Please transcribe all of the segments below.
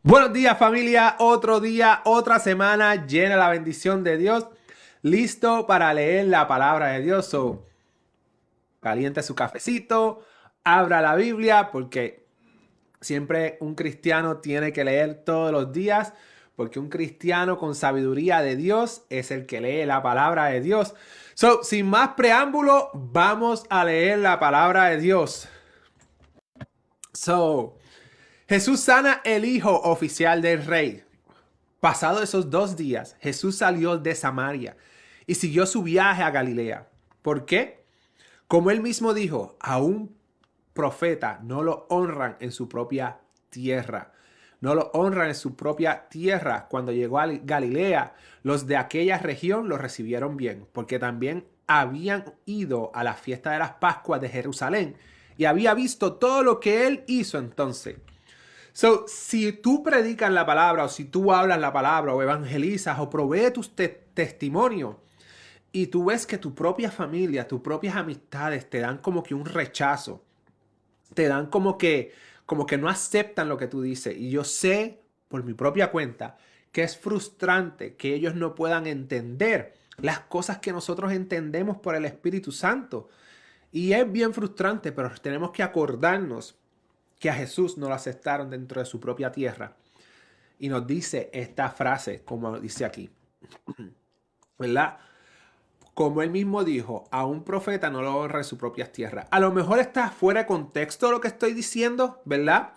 Buenos días familia, otro día, otra semana llena de la bendición de Dios, listo para leer la palabra de Dios. Caliente su cafecito, abra la Biblia porque siempre un cristiano tiene que leer todos los días, porque un cristiano con sabiduría de Dios es el que lee la palabra de Dios. Sin más preámbulo, vamos a leer la palabra de Dios. Jesús sana el hijo oficial del rey. Pasados esos 2 días, Jesús salió de Samaria y siguió su viaje a Galilea. ¿Por qué? Como él mismo dijo, a un profeta no lo honran en su propia tierra. No lo honran en su propia tierra. Cuando llegó a Galilea, los de aquella región lo recibieron bien, porque también habían ido a la fiesta de las Pascuas de Jerusalén y había visto todo lo que él hizo entonces. Si tú predicas la palabra o si tú hablas la palabra o evangelizas o provees tus testimonios y tú ves que tu propia familia, tus propias amistades te dan como que un rechazo, te dan como que no aceptan lo que tú dices. Y yo sé por mi propia cuenta que es frustrante que ellos no puedan entender las cosas que nosotros entendemos por el Espíritu Santo. Y es bien frustrante, pero tenemos que acordarnos que a Jesús no lo aceptaron dentro de su propia tierra. Y nos dice esta frase, como dice aquí, ¿verdad? Como él mismo dijo, a un profeta no lo honra en sus propias tierras. A lo mejor está fuera de contexto lo que estoy diciendo, ¿verdad?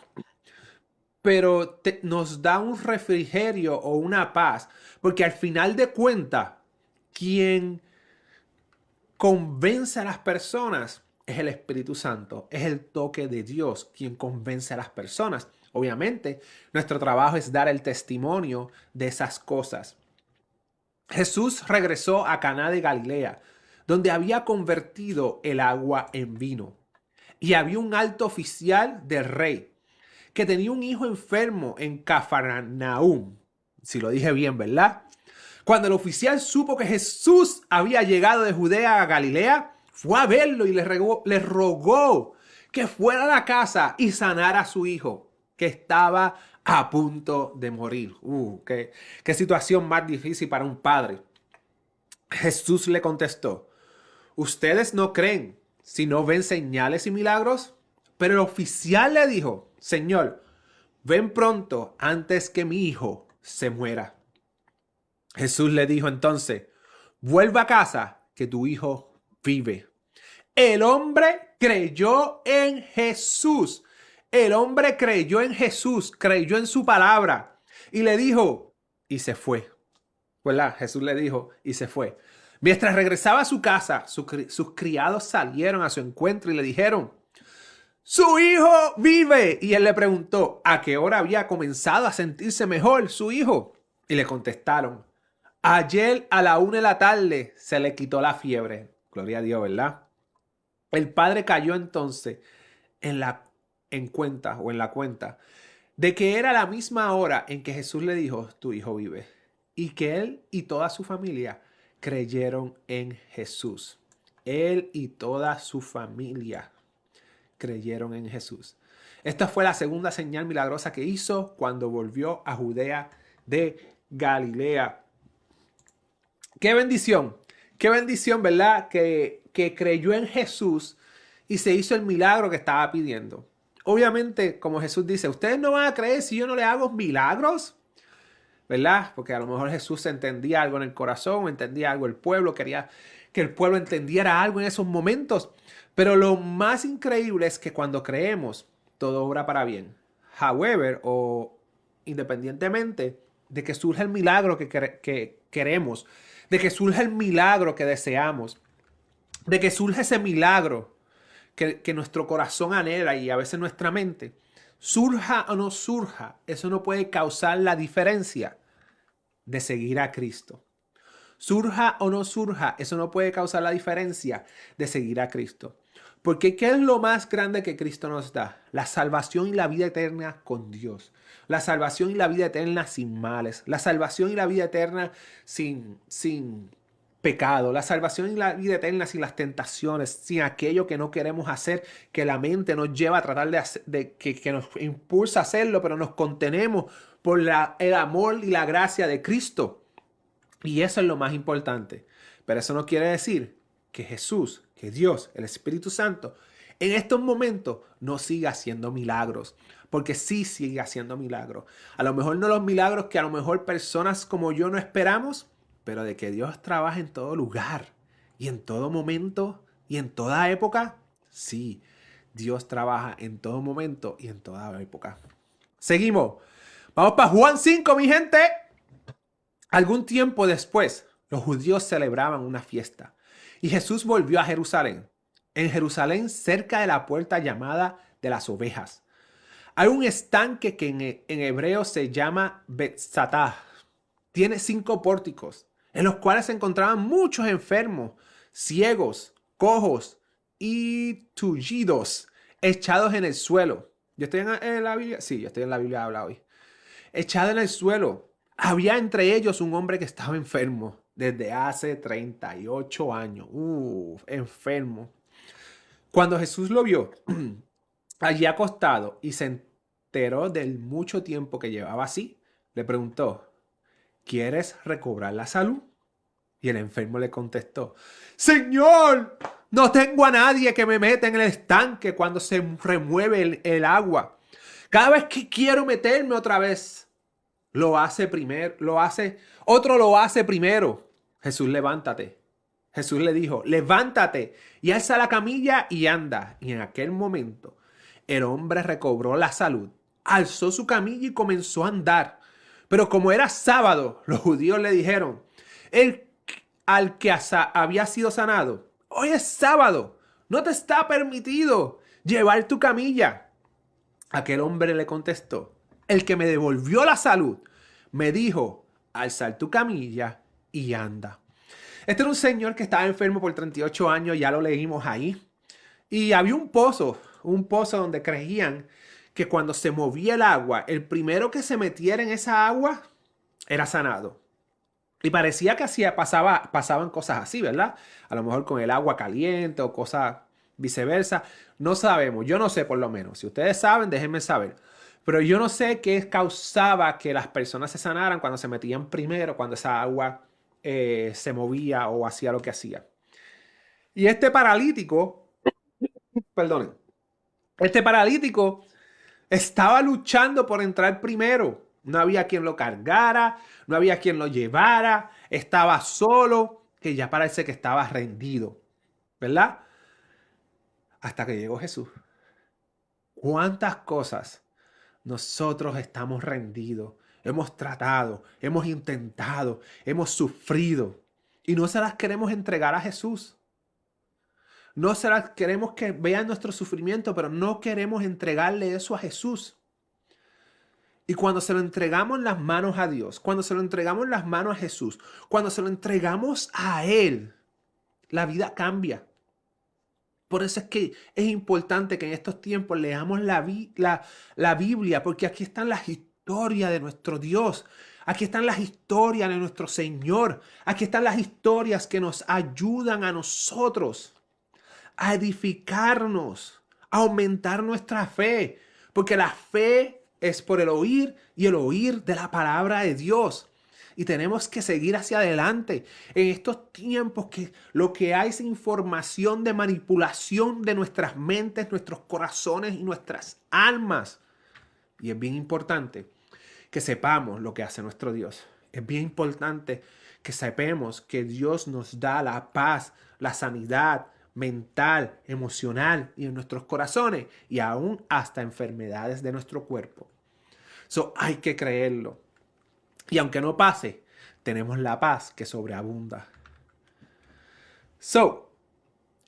Pero nos da un refrigerio o una paz, porque al final de cuentas, quien convence a las personas es el Espíritu Santo, es el toque de Dios quien convence a las personas. Obviamente, nuestro trabajo es dar el testimonio de esas cosas. Jesús regresó a Caná de Galilea, donde había convertido el agua en vino. Y había un alto oficial del rey que tenía un hijo enfermo en Cafarnaúm. Si lo dije bien, ¿verdad? Cuando el oficial supo que Jesús había llegado de Judea a Galilea, fue a verlo y le rogó que fuera a la casa y sanara a su hijo, que estaba a punto de morir. Qué situación más difícil para un padre. Jesús le contestó, ¿ustedes no creen si no ven señales y milagros? Pero el oficial le dijo, Señor, ven pronto antes que mi hijo se muera. Jesús le dijo entonces, vuelva a casa, que tu hijo vive. El hombre creyó en Jesús. El hombre creyó en Jesús, creyó en su palabra y le dijo, y se fue. ¿Verdad? Jesús le dijo y se fue. Mientras regresaba a su casa, sus criados salieron a su encuentro y le dijeron, su hijo vive. Y él le preguntó, ¿a qué hora había comenzado a sentirse mejor su hijo? Y le contestaron, ayer a la 1 de la tarde se le quitó la fiebre. Gloria a Dios, ¿verdad? El padre cayó entonces en la cuenta de que era la misma hora en que Jesús le dijo, tu hijo vive. Y que él y toda su familia creyeron en Jesús. Él y toda su familia creyeron en Jesús. Esta fue la segunda señal milagrosa que hizo cuando volvió a Judea de Galilea. Qué bendición, ¿verdad? Que creyó en Jesús y se hizo el milagro que estaba pidiendo. Obviamente, como Jesús dice, ustedes no van a creer si yo no le hago milagros, ¿verdad? Porque a lo mejor Jesús entendía algo en el corazón, entendía algo el pueblo, quería que el pueblo entendiera algo en esos momentos. Pero lo más increíble es que cuando creemos, todo obra para bien. However, o independientemente de que surja el milagro que queremos, de que surja el milagro que deseamos, de que surja ese milagro que nuestro corazón anhela y a veces nuestra mente, surja o no surja, eso no puede causar la diferencia de seguir a Cristo. Surja o no surja, eso no puede causar la diferencia de seguir a Cristo. Porque ¿qué es lo más grande que Cristo nos da? La salvación y la vida eterna con Dios. La salvación y la vida eterna sin males. La salvación y la vida eterna sin pecado, la salvación y la vida eterna sin las tentaciones, sin aquello que no queremos hacer, que la mente nos lleva a tratar que nos impulsa a hacerlo, pero nos contenemos por el amor y la gracia de Cristo. Y eso es lo más importante. Pero eso no quiere decir que Jesús, que Dios, el Espíritu Santo, en estos momentos no siga haciendo milagros. Porque sí sigue haciendo milagros. A lo mejor no los milagros que a lo mejor personas como yo no esperamos, pero de que Dios trabaja en todo lugar y en todo momento y en toda época. Sí, Dios trabaja en todo momento y en toda época. Seguimos. Vamos para Juan 5, mi gente. Algún tiempo después, los judíos celebraban una fiesta y Jesús volvió a Jerusalén. En Jerusalén, cerca de la puerta llamada de las ovejas, hay un estanque que en hebreo se llama Betzatá. Tiene 5 pórticos, en los cuales se encontraban muchos enfermos, ciegos, cojos y tullidos, echados en el suelo. ¿Yo estoy en la Biblia? Sí, yo estoy en la Biblia, habla hoy. Echado en el suelo. Había entre ellos un hombre que estaba enfermo desde hace 38 años. Enfermo. Cuando Jesús lo vio allí acostado y se enteró del mucho tiempo que llevaba así, le preguntó, ¿quieres recobrar la salud? Y el enfermo le contestó, Señor, no tengo a nadie que me meta en el estanque cuando se remueve el agua. Cada vez que quiero meterme otra vez, otro lo hace primero. Jesús, levántate. Jesús le dijo, levántate y alza la camilla y anda. Y en aquel momento el hombre recobró la salud, alzó su camilla y comenzó a andar. Pero como era sábado, los judíos le dijeron, el al que había sido sanado, hoy es sábado, no te está permitido llevar tu camilla. Aquel hombre le contestó, el que me devolvió la salud me dijo, alzar tu camilla y anda. Este era un señor que estaba enfermo por 38 años, ya lo leímos ahí. Y había un pozo donde creían que cuando se movía el agua, el primero que se metiera en esa agua era sanado. Y parecía que pasaban cosas así, ¿verdad? A lo mejor con el agua caliente o cosas viceversa. No sabemos, yo no sé por lo menos. Si ustedes saben, déjenme saber. Pero yo no sé qué causaba que las personas se sanaran cuando se metían primero, cuando esa agua se movía o hacía lo que hacía. Y este paralítico, perdonen, este paralítico estaba luchando por entrar primero. No había quien lo cargara, no había quien lo llevara, estaba solo, que ya parece que estaba rendido, ¿verdad? Hasta que llegó Jesús. ¿Cuántas cosas nosotros estamos rendidos? Hemos tratado, hemos intentado, hemos sufrido y no se las queremos entregar a Jesús. No se las queremos que vean nuestro sufrimiento, pero no queremos entregarle eso a Jesús. Y cuando se lo entregamos en las manos a Dios, cuando se lo entregamos en las manos a Jesús, cuando se lo entregamos a Él, la vida cambia. Por eso es que es importante que en estos tiempos leamos la Biblia, porque aquí están las historias de nuestro Dios. Aquí están las historias de nuestro Señor. Aquí están las historias que nos ayudan a nosotros a edificarnos, a aumentar nuestra fe. Porque la fe es por el oír y el oír de la palabra de Dios. Y tenemos que seguir hacia adelante en estos tiempos que lo que hay es información de manipulación de nuestras mentes, nuestros corazones y nuestras almas. Y es bien importante que sepamos lo que hace nuestro Dios. Es bien importante que sepamos que Dios nos da la paz, la sanidad mental, emocional y en nuestros corazones y aún hasta enfermedades de nuestro cuerpo. Hay que creerlo. Y aunque no pase, tenemos la paz que sobreabunda.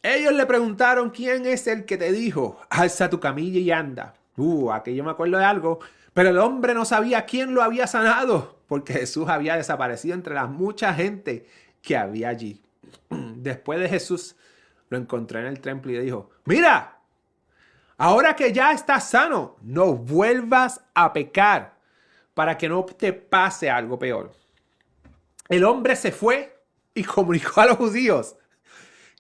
Ellos le preguntaron, ¿quién es el que te dijo, alza tu camilla y anda? Aquí yo me acuerdo de algo, pero el hombre no sabía quién lo había sanado, porque Jesús había desaparecido entre la mucha gente que había allí. Después de Jesús, lo encontró en el templo y le dijo, mira, ahora que ya estás sano, no vuelvas a pecar para que no te pase algo peor. El hombre se fue y comunicó a los judíos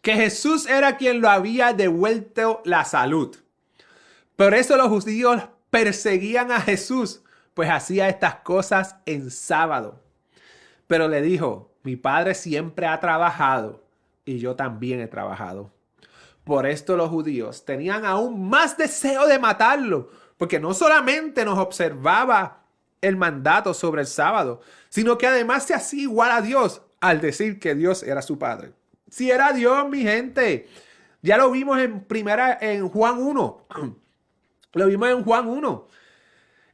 que Jesús era quien lo había devuelto la salud. Por eso los judíos perseguían a Jesús, pues hacía estas cosas en sábado. Pero le dijo, mi padre siempre ha trabajado y yo también he trabajado. Por esto los judíos tenían aún más deseo de matarlo, porque no solamente nos observaba el mandato sobre el sábado, sino que además se hacía igual a Dios al decir que Dios era su padre. Si era Dios, mi gente, ya lo vimos en Juan 1. Lo vimos en Juan 1.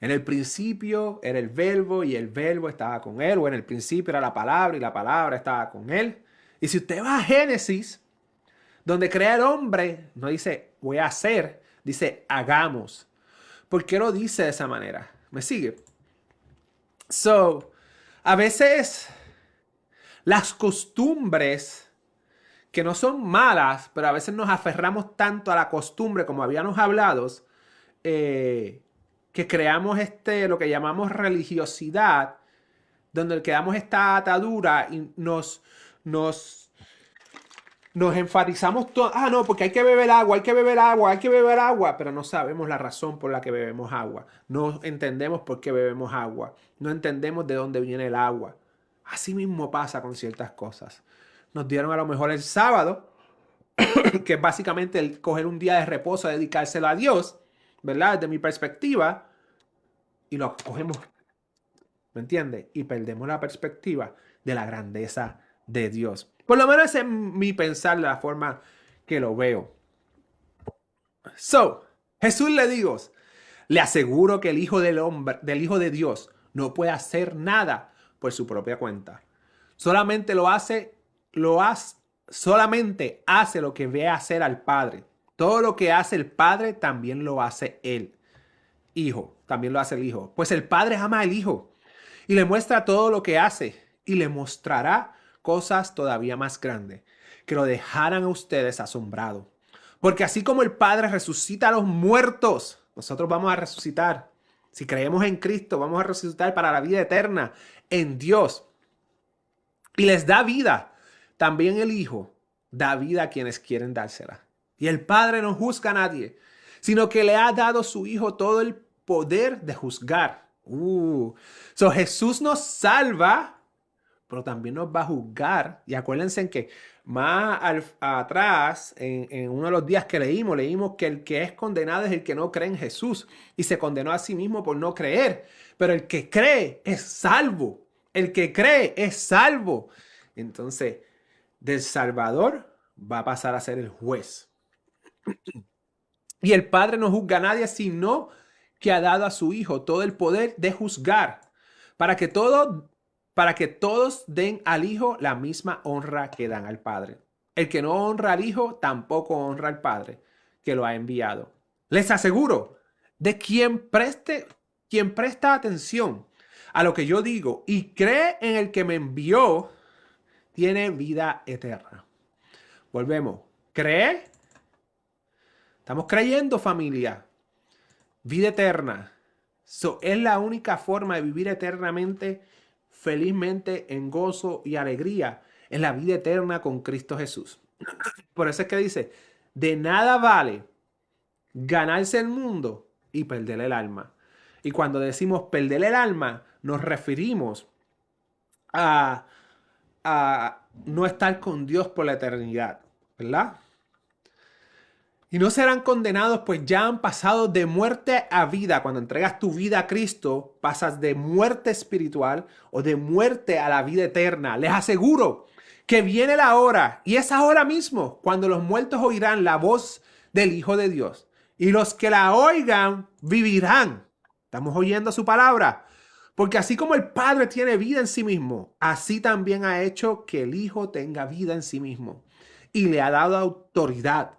En el principio era el verbo y el verbo estaba con él, o en el principio era la palabra y la palabra estaba con él. Y si usted va a Génesis, donde crea el hombre, no dice voy a hacer, dice hagamos. ¿Por qué lo dice de esa manera? ¿Me sigue? So, a veces las costumbres que no son malas, pero a veces nos aferramos tanto a la costumbre como habíamos hablado, que creamos lo que llamamos religiosidad, donde quedamos esta atadura y nos enfatizamos todo. Ah, no, porque hay que beber agua, hay que beber agua, hay que beber agua, pero no sabemos la razón por la que bebemos agua. No entendemos por qué bebemos agua. No entendemos de dónde viene el agua. Así mismo pasa con ciertas cosas. Nos dieron a lo mejor el sábado, que es básicamente el coger un día de reposo, dedicárselo a Dios, ¿verdad? Desde mi perspectiva, y lo cogemos, ¿me entiendes? Y perdemos la perspectiva de la grandeza de Dios. Por lo menos ese es mi pensar, la forma que lo veo. So, Jesús le aseguro que el Hijo del Hombre, del Hijo de Dios, no puede hacer nada por su propia cuenta. Solamente solamente hace lo que ve hacer al Padre. Todo lo que hace el Padre también lo hace él. Hijo, también lo hace el Hijo. Pues el Padre ama al Hijo y le muestra todo lo que hace y le mostrará cosas todavía más grandes que lo dejarán a ustedes asombrados. Porque así como el Padre resucita a los muertos, nosotros vamos a resucitar. Si creemos en Cristo, vamos a resucitar para la vida eterna en Dios. Y les da vida. También el Hijo da vida a quienes quieren dársela. Y el Padre no juzga a nadie, sino que le ha dado a su Hijo todo el poder de juzgar. So Jesús nos salva, pero también nos va a juzgar. Y acuérdense en que atrás, en uno de los días que leímos que el que es condenado es el que no cree en Jesús y se condenó a sí mismo por no creer. Pero el que cree es salvo. El que cree es salvo. Entonces, del Salvador va a pasar a ser el juez. Y el Padre no juzga a nadie, sino que ha dado a su Hijo todo el poder de juzgar, para que todos den al Hijo la misma honra que dan al Padre. El que no honra al Hijo tampoco honra al Padre que lo ha enviado. Les aseguro, de quien presta atención a lo que yo digo y cree en el que me envió, tiene vida eterna. Volvemos. ¿Cree? Estamos creyendo, familia. Vida eterna. Es la única forma de vivir eternamente, felizmente, en gozo y alegría. Es la vida eterna con Cristo Jesús. Por eso es que dice, de nada vale ganarse el mundo y perder el alma. Y cuando decimos perder el alma, nos referimos a no estar con Dios por la eternidad, ¿verdad? Y no serán condenados, pues ya han pasado de muerte a vida. Cuando entregas tu vida a Cristo, pasas de muerte espiritual o de muerte a la vida eterna. Les aseguro que viene la hora, y es ahora mismo, cuando los muertos oirán la voz del Hijo de Dios. Y los que la oigan vivirán. Estamos oyendo su palabra. Porque así como el Padre tiene vida en sí mismo, así también ha hecho que el Hijo tenga vida en sí mismo. Y le ha dado autoridad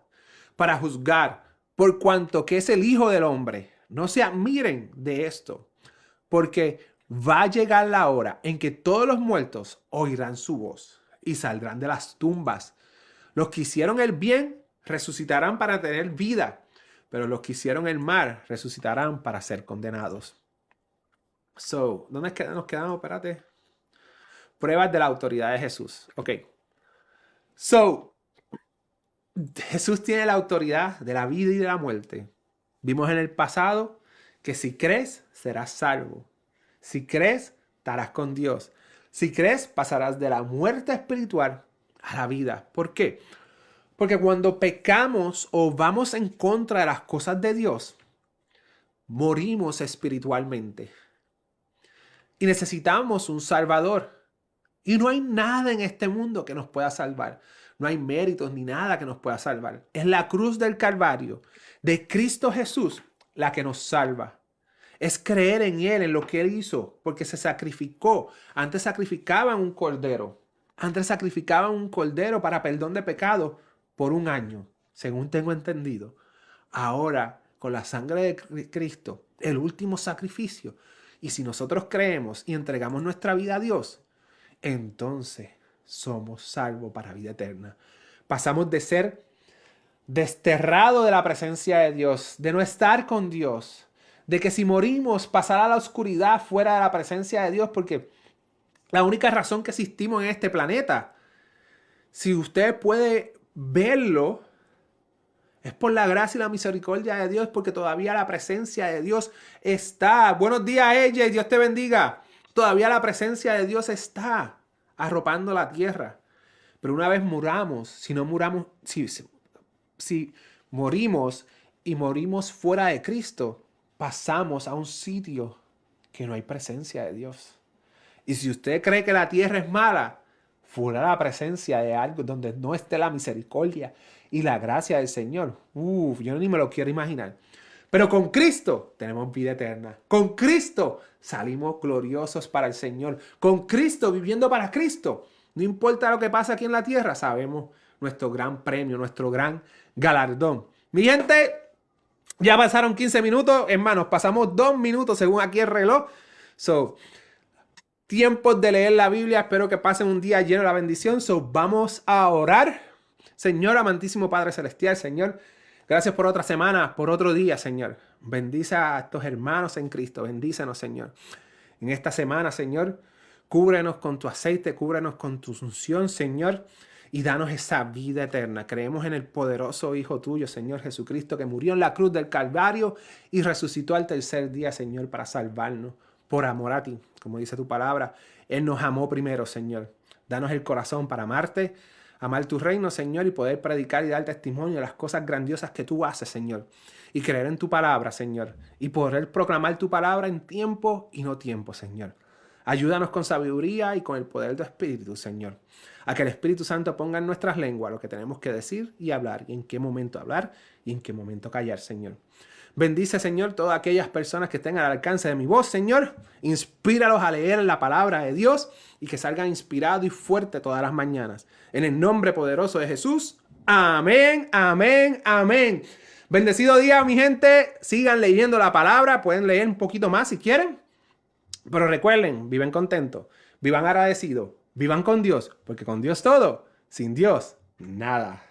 para juzgar, por cuanto que es el Hijo del Hombre. No se admiren de esto, porque va a llegar la hora en que todos los muertos oirán su voz y saldrán de las tumbas. Los que hicieron el bien resucitarán para tener vida, pero los que hicieron el mal resucitarán para ser condenados. So, ¿dónde nos quedamos? Espérate. Pruebas de la autoridad de Jesús. Ok. So, Jesús tiene la autoridad de la vida y de la muerte. Vimos en el pasado que si crees, serás salvo. Si crees, estarás con Dios. Si crees, pasarás de la muerte espiritual a la vida. ¿Por qué? Porque cuando pecamos o vamos en contra de las cosas de Dios, morimos espiritualmente. Y necesitamos un Salvador. Y no hay nada en este mundo que nos pueda salvar. No hay méritos ni nada que nos pueda salvar. Es la cruz del Calvario de Cristo Jesús la que nos salva. Es creer en Él, en lo que Él hizo, porque se sacrificó. Antes sacrificaban un cordero. Antes sacrificaban un cordero para perdón de pecado por 1 año, según tengo entendido. Ahora, con la sangre de Cristo, el último sacrificio. Y si nosotros creemos y entregamos nuestra vida a Dios, entonces somos salvos para vida eterna. Pasamos de ser desterrados de la presencia de Dios, de no estar con Dios, de que si morimos pasar a la oscuridad fuera de la presencia de Dios, porque la única razón que existimos en este planeta, si usted puede verlo, es por la gracia y la misericordia de Dios, porque todavía la presencia de Dios está. Buenos días, ella, y Dios te bendiga. Todavía la presencia de Dios está arropando la tierra. Pero una vez muramos, si no muramos, si morimos y morimos fuera de Cristo, pasamos a un sitio que no hay presencia de Dios. Y si usted cree que la tierra es mala, fuera la presencia de algo donde no esté la misericordia y la gracia del Señor. Yo ni me lo quiero imaginar. Pero con Cristo tenemos vida eterna. Con Cristo salimos gloriosos para el Señor. Con Cristo, viviendo para Cristo. No importa lo que pasa aquí en la tierra, sabemos nuestro gran premio, nuestro gran galardón. Mi gente, ya pasaron 15 minutos. Hermanos, pasamos 2 minutos según aquí el reloj. Tiempos de leer la Biblia. Espero que pasen un día lleno de la bendición. Vamos a orar. Señor, amantísimo Padre Celestial, Señor, gracias por otra semana, por otro día, Señor. Bendice a estos hermanos en Cristo. Bendícenos, Señor. En esta semana, Señor, cúbrenos con tu aceite, cúbrenos con tu unción, Señor, y danos esa vida eterna. Creemos en el poderoso Hijo tuyo, Señor Jesucristo, que murió en la cruz del Calvario y resucitó al tercer día, Señor, para salvarnos por amor a ti. Como dice tu palabra, Él nos amó primero, Señor. Danos el corazón para amarte, amar tu reino, Señor, y poder predicar y dar testimonio de las cosas grandiosas que tú haces, Señor. Y creer en tu palabra, Señor. Y poder proclamar tu palabra en tiempo y no tiempo, Señor. Ayúdanos con sabiduría y con el poder de tu Espíritu, Señor. A que el Espíritu Santo ponga en nuestras lenguas lo que tenemos que decir y hablar. Y en qué momento hablar y en qué momento callar, Señor. Bendice, Señor, todas aquellas personas que estén al alcance de mi voz, Señor. Inspíralos a leer la palabra de Dios y que salgan inspirados y fuertes todas las mañanas. En el nombre poderoso de Jesús. Amén, amén, amén. Bendecido día, mi gente. Sigan leyendo la palabra. Pueden leer un poquito más si quieren. Pero recuerden, viven contentos, vivan agradecidos, vivan con Dios, porque con Dios todo, sin Dios, nada.